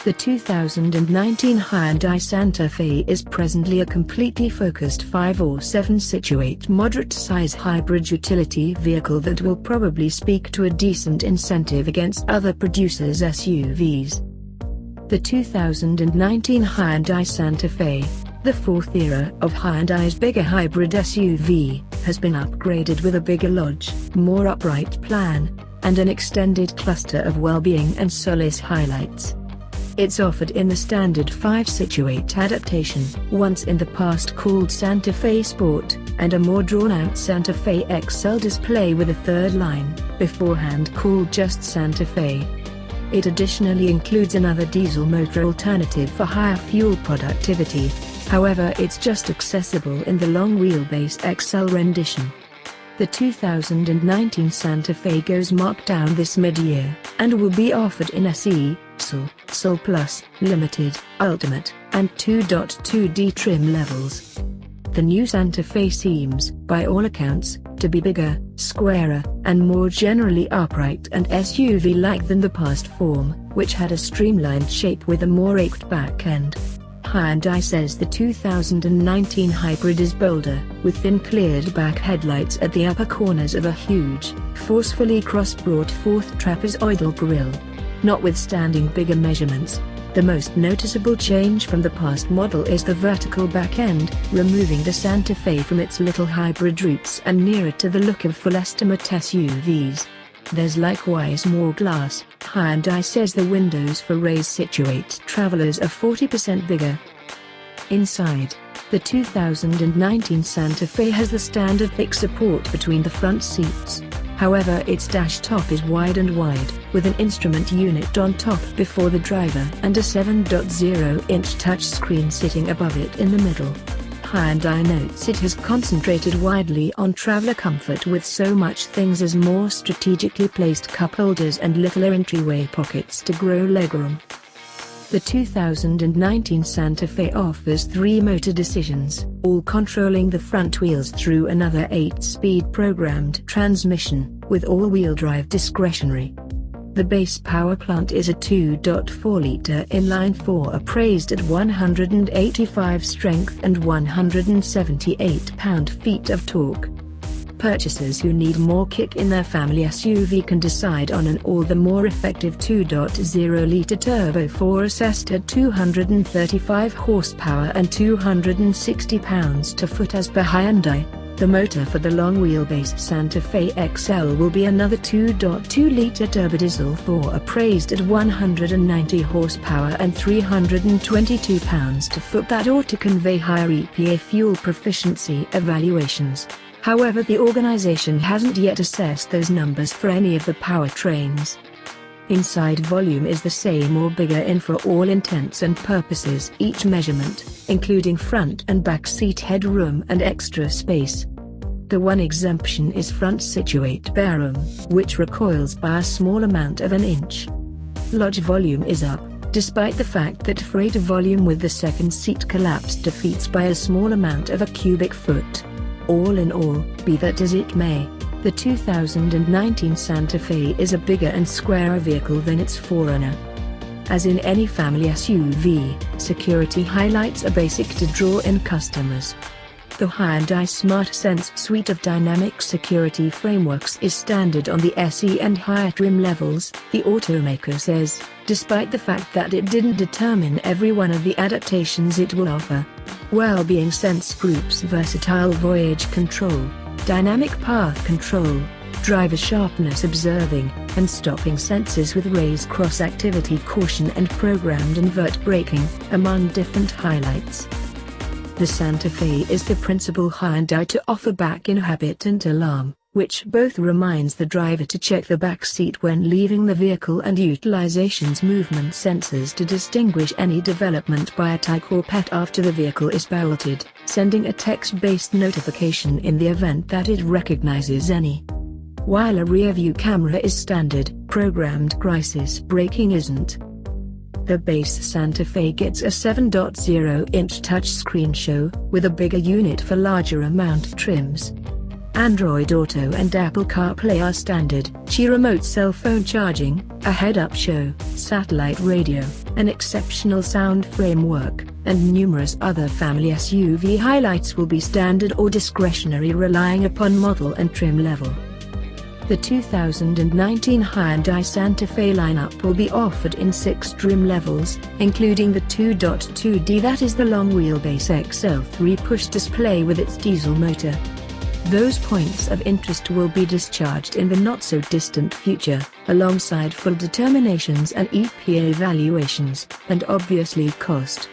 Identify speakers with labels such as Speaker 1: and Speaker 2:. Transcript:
Speaker 1: The 2019 Hyundai Santa Fe is presently a completely focused 5 or 7-situate moderate-size hybrid utility vehicle that will probably speak to a decent incentive against other producers' SUVs. The 2019 Hyundai Santa Fe, the fourth era of Hyundai's bigger hybrid SUV, has been upgraded with a bigger lodge, more upright plan, and an extended cluster of wellbeing and solace highlights. It's offered in the standard 5-situate adaptation, once in the past called Santa Fe Sport, and a more drawn-out Santa Fe XL display with a third line, beforehand called just Santa Fe. It additionally includes another diesel motor alternative for higher fuel productivity, however it's just accessible in the long-wheelbase XL rendition. The 2019 Santa Fe goes marked down this mid-year, and will be offered in SEL Plus, Limited, Ultimate, and 2.2D trim levels. The new Santa Fe seems, by all accounts, to be bigger, squarer, and more generally upright and SUV-like than the past form, which had a streamlined shape with a more raked back end. Hyundai says the 2019 hybrid is bolder, with thin cleared back headlights at the upper corners of a huge, forcefully cross-brought fourth trapezoidal grille. Notwithstanding bigger measurements, the most noticeable change from the past model is the vertical back end, removing the Santa Fe from its little hybrid roots and nearer to the look of full-estimate SUVs. There's likewise more glass. Hyundai says the windows for race-situate travelers are 40% bigger. Inside, the 2019 Santa Fe has the standard thick support between the front seats. However, its dash top is wide, with an instrument unit on top before the driver and a 7.0-inch touchscreen sitting above it in the middle. Hyundai notes it has concentrated widely on traveler comfort with so much things as more strategically placed cup holders and littler entryway pockets to grow legroom. The 2019 Santa Fe offers 3 motor decisions, all controlling the front wheels through another 8-speed programmed transmission, with all-wheel drive discretionary. The base power plant is a 2.4-liter inline-4 appraised at 185 strength and 178 pound-feet of torque. Purchasers who need more kick in their family SUV can decide on an all the more effective 2.0-liter turbo 4 assessed at 235 horsepower and 260 pounds-to-foot as per Hyundai. The motor for the long-wheelbase Santa Fe XL will be another 2.2-liter turbodiesel 4 appraised at 190 horsepower and 322 pounds-to-foot that ought to convey higher EPA fuel proficiency evaluations. However, the organization hasn't yet assessed those numbers for any of the powertrains. Inside volume is the same or bigger in for all intents and purposes. Each measurement, including front and back seat headroom and extra space. The one exemption is front-situate baroom, which recoils by a small amount of an inch. Lodge volume is up, despite the fact that freighter volume with the second seat collapsed defeats by a small amount of a cubic foot. All in all, be that as it may, the 2019 Santa Fe is a bigger and squarer vehicle than its forerunner. As in any family SUV, security highlights are basic to draw in customers. The Hyundai Smart Sense suite of dynamic security frameworks is standard on the SE and higher trim levels, the automaker says, despite the fact that it didn't determine every one of the adaptations it will offer. Wellbeing Sense groups versatile voyage control, dynamic path control, driver sharpness observing, and stopping sensors with raise cross-activity caution and programmed invert braking, among different highlights. The Santa Fe is the principal Hyundai to offer back inhabitant alarm, which both reminds the driver to check the back seat when leaving the vehicle and utilizations movement sensors to distinguish any development by a tyke or pet after the vehicle is bolted, sending a text-based notification in the event that it recognizes any. While a rear-view camera is standard, programmed crisis braking isn't. The base Santa Fe gets a 7.0-inch touchscreen show, with a bigger unit for larger amount trims. Android Auto and Apple CarPlay are standard. Qi remote cell phone charging, a head-up show, satellite radio, an exceptional sound framework, and numerous other family SUV highlights will be standard or discretionary relying upon model and trim level. The 2019 Hyundai Santa Fe lineup will be offered in 6 trim levels, including the 2.2D, that is the long-wheelbase XL3 push display with its diesel motor. Those points of interest will be discharged in the not-so-distant future, alongside full determinations and EPA evaluations, and obviously cost.